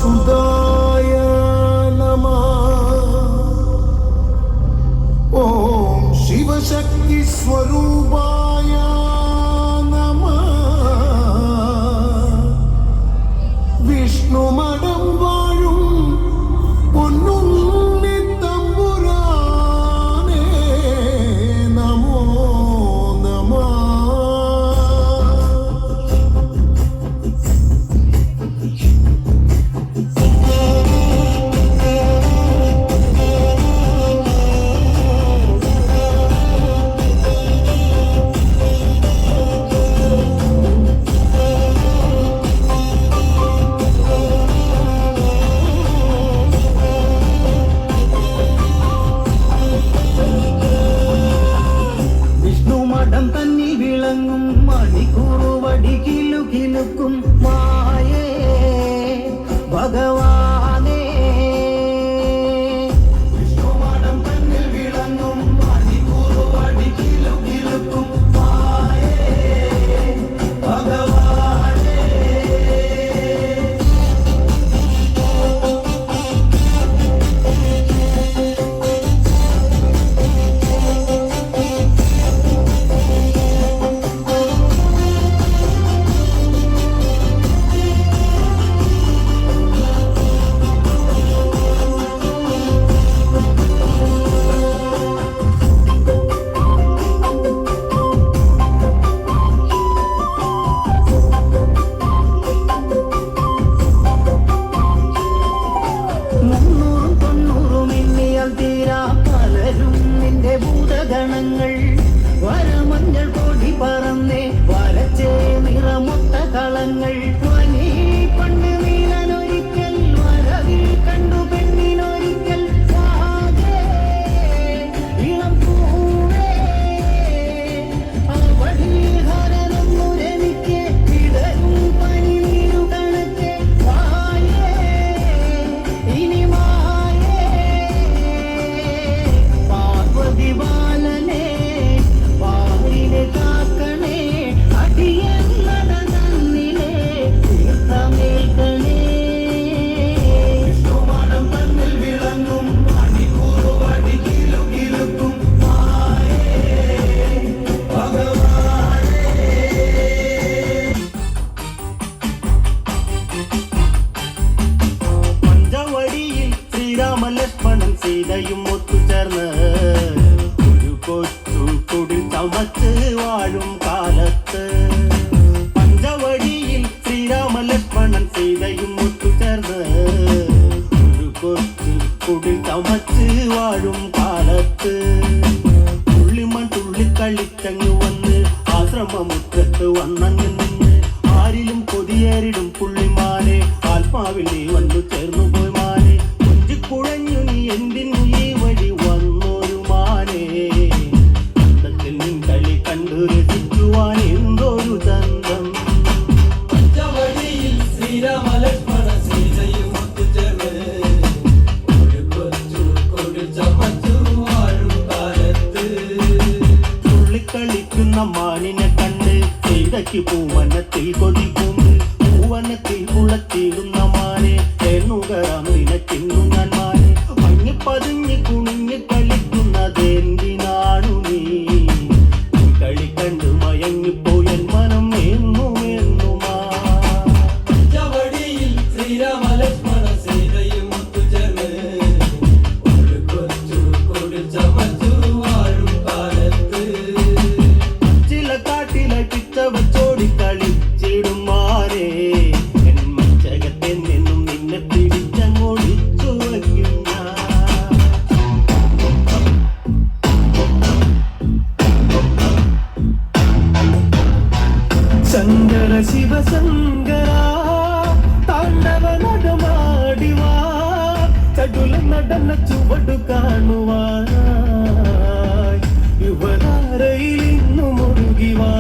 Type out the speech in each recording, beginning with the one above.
सुदाय नमः। ओम शिवशक्ति स्वरूपाय नमः। विष्णुमडं वाഴും പൊന്നുണ്ണി തമ്പുരാനേ നമോ നമഃ। സീതയും ഒത്തുചേർന്ന് ഒരു കൊച്ചു കുടിൽ ചമച്ച് വാഴും കാലത്ത് പഞ്ചവടിയിൽ ശ്രീരാമ ലക്ഷ്മണൻ സീതയും ഒത്തുചേർന്ന് ഒരു കൊച്ചു കുടിൽ ചമച്ച് വാഴും കാലത്ത് തുള്ളിമൺ തുള്ളിക്കളിച്ചങ്ങ് വന്ന് ആശ്രമമുറ്റത്ത് വന്നങ്ങ് നിന്ന് ആരിലും കൊതിയേറിടും പുള്ളിമാനെ ആത്മാവിൽ നീ വന്നു ചേർന്നു പോയി മാനെ കുഴഞ്ഞു നീ എന്തിനു ഈ വഴി വന്നൊരു മാനേ അന്തത്തിൽ നിൻ കളി കണ്ടു രസിക്കുവാൻ എന്തൊരു ചന്തം പഞ്ചവടിയിൽ ശ്രീരാമ ലക്ഷ്മണ സീതയും ഒത്തുചേർന്ന് ഒരു കൊച്ചു കുടിൽ ചമച്ചു വാഴും കാലത്ത് തുള്ളിക്കളിക്കുന്ന മാനിനെ കണ്ട് സീതയ്ക്ക് പൂവനത്തിൽ കൊതിപ്പൂണ്ട് പൂവനത്തിൽ കുളത്തിടുന്ന മാനെ തേനുകരാം നിനക്കിന്നു ഞാൻ മാനെ മഞ്ഞപ്പതിഞ്ഞ് കുണിഞ്ഞ് കളിക്കുന്നതെന്തിനാണു നീ കളി കണ്ട് മയങ്ങിപ്പോയൻ മനം എന്നുമെന്നുമാ പഞ്ചവടിയിൽ ശ്രീരാമ ലക്ഷ്മണ സീതയും ഒത്തുചേർന്ന് ഒരു കൊച്ചു കുടിൽ ചമച്ചു വാഴും കാലത്ത് ചില കാട്ടിലെ പിച്ച വച്ചോടി കളിച്ചിടും മാനേ ശങ്കര ശിവശങ്കര താണ്ഡവ നടമാടിവാ ചടുല നടന ചുവടു കാണുവാൻ യുവതാരയിൽ ഇന്നു മുഴുകിവാ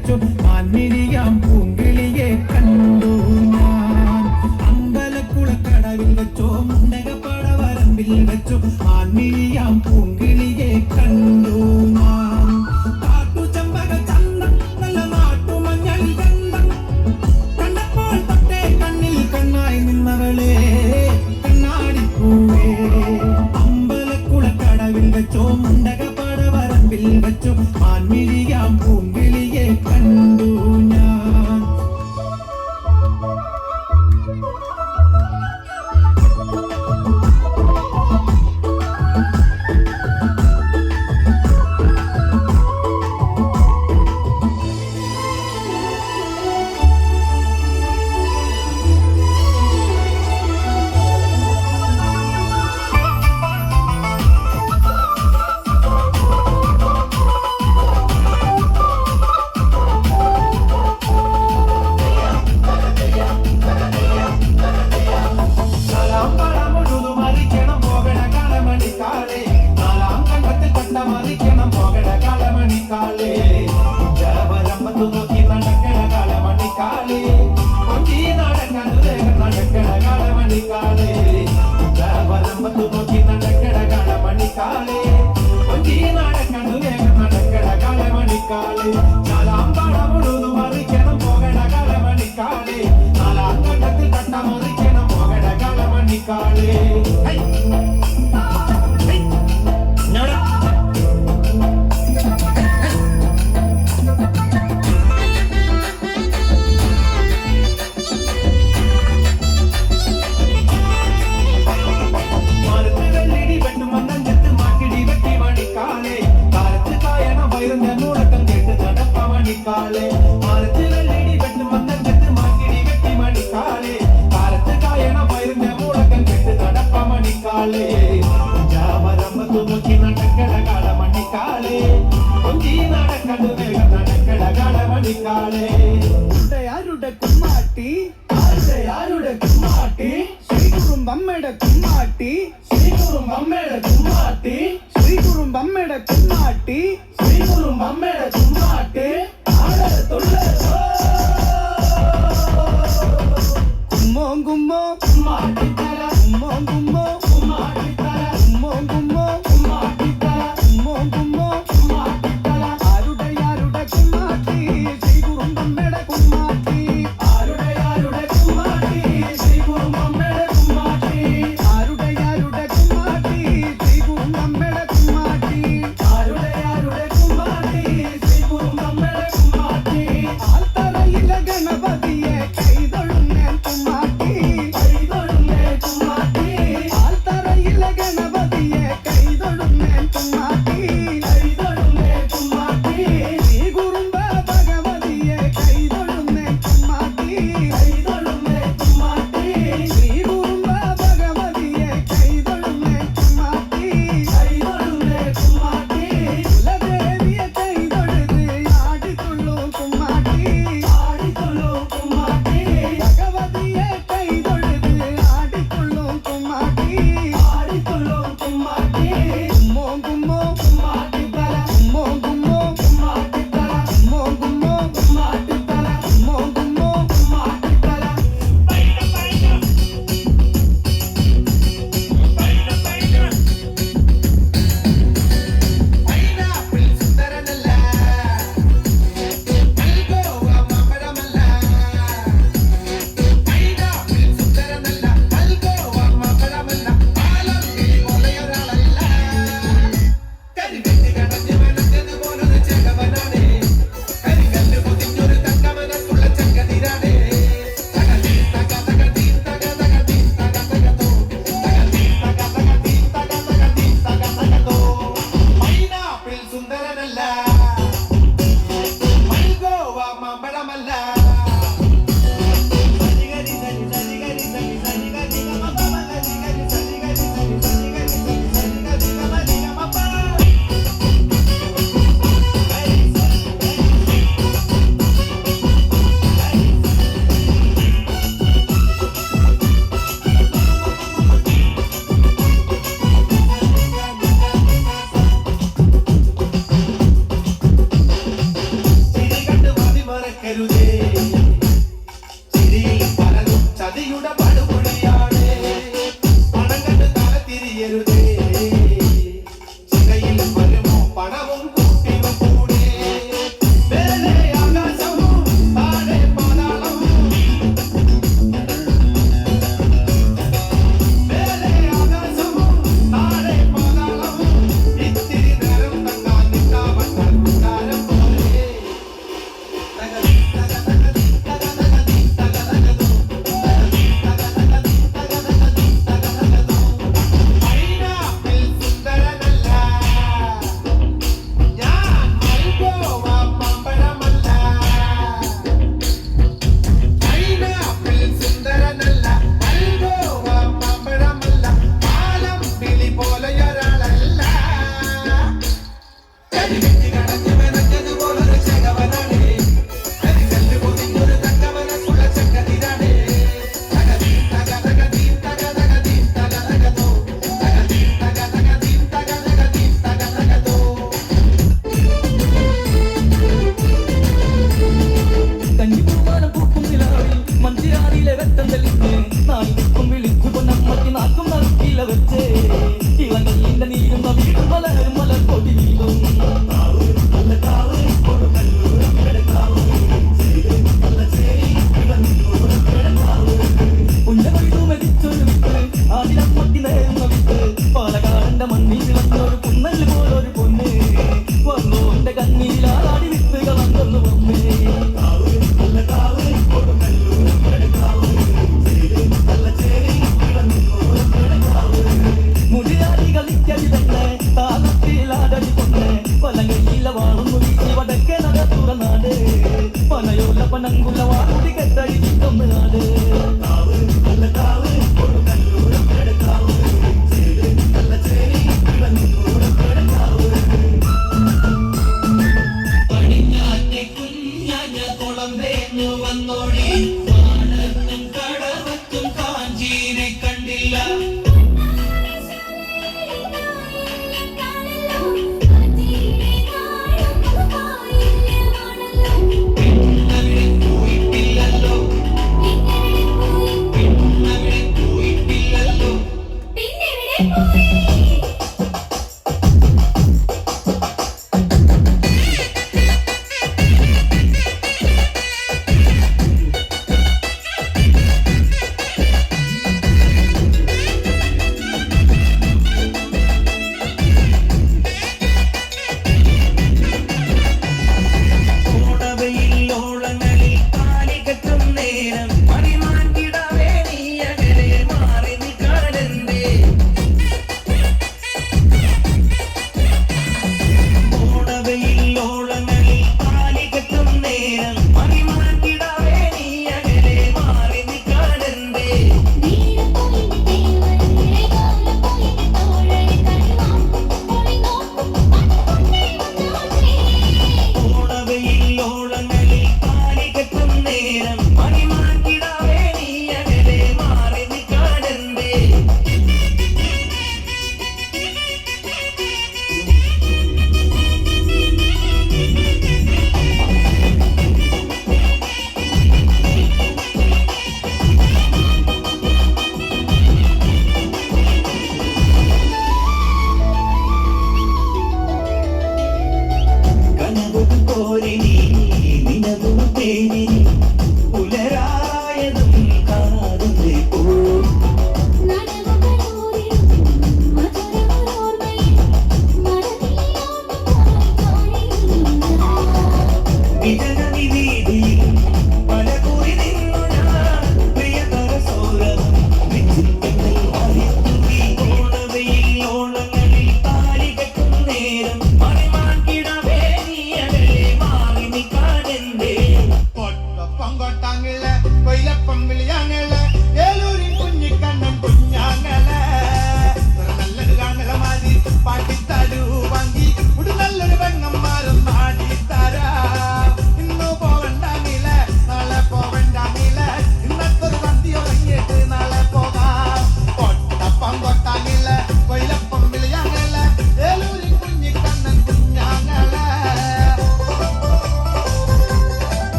വെച്ചു മാൻമിഴിയാം പൂങ്കിളിയെ കണ്ടു ഞാൻ അമ്പലക്കുളക്കടവിൽ വെച്ചോ മുണ്ടകപ്പടവരമ്പിൽ വെച്ചു മാൻമിഴിയാം പൂങ്കിളിയെ കണ്ടു ഞാൻ കാട്ടുചെമ്പക ചന്തം നല്ല നാട്ടുമഞ്ഞൾ ഗന്ധം കണ്ടപ്പോൾ തൊട്ടേ കണ്ണിൽ കണ്ണായി നിന്നവളെ കണ്ണാടിപ്പൂവേ അമ്പലക്കുളക്കടവിൽ വെച്ചോ മുണ്ടകപ്പടവരമ്പിൽ വെച്ചു മാൻമിഴിയാം പൂങ്കിളിയെ കണ്ടു ഞാൻ നാലാം പഴമുഴുതു മറിക്കണം പോകണ കളമണിക്കാളെ നാലാം കണ്ടത്തിൽ കണ്ട മറിക്കണം പോകണ കളമണിക്കാളെ ജലവരമ്പത്തു നോക്കി നടക്കണ കളമണിക്കാളെ കൊഞ്ചി നടക്കാൻ വേഗം നടക്കണ കളമണിക്കാളെ ജലവരമ്പത്തു നോക്കി നടക്കണ കളമണിക്കാളെ കൊഞ്ചി നടക്കാൻ വേഗം നടക്കണ കളമണിക്കാളെ നാലാം പഴമുഴുതു മറിക്കണം പോകണ കളമണിക്കാളെ നാലാം കണ്ടത്തിൽ കണ്ട മറിക്കണം പോകണ കളമണിക്കാളെ കാലേ മാനത്ത് വെള്ളടി വെട്ട് മന്ദം കെട്ട് മാക്കിടി വെട്ടി മണിക്കാലേ കാലത്ത് കായണ വയറിന്റെ മൂളക്കം കെട്ട് നടപ്പ മണിക്കാലേ ജാവരമ്പത്തു നോക്കി നടക്കട കാല മണിക്കാലേ കൊഞ്ചി നടക്കടു വേഗം നടക്കട കാല മണിക്കാലേ ആരുടെ കുമ്മാട്ടി ആരുടെ കുമ്മാട്ടി ശ്രീകുറുമ്പമ്മയുടെ കുമ്മാട്ടി ശ്രീകുറുമ്പമ്മയുടെ കുമ്മാട്ടി ശ്രീകുറുമ്പമ്മയുടെ കുമ്മാട്ടി ശ്രീകുറുമ്പമ്മയുടെ കുമ്മാട്ടി കുമ്മോ കുമ്മോ കുമ്മാട്ടിത്തല കുമ്മോ കുമ്മോ കുമ്മാട്ടിത്തല കുമ്മോ കുമ്മോ കുമ്മാട്ടിത്തല കുമ്മോ കുമ്മോ കുമ്മാട്ടിത്തല ആരുടെ കുമ്മാട്ടി ശ്രീകുറുമ്പമ്മയുടെ കുമ്മാട്ടി ആരുടെ കുമ്മാട്ടി ശ്രീകുറുമ്പമ്മയുടെ കുമ്മാട്ടി ആരുടെ കുമ്മാട്ടി ശ്രീകുറുമ്പമ്മയുടെ കുമ്മാട്ടി ആരുടെ കുമ്മാട്ടി ശ്രീകുറുമ്പമ്മയുടെ കുമ്മാട്ടി ആൽത്തറയിലെ ഗണപതിയെ കൈതൊഴുന്നേൻ കുമ്മാട്ടി കൈതൊഴുന്നേ കുമ്മാട്ടി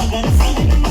മകര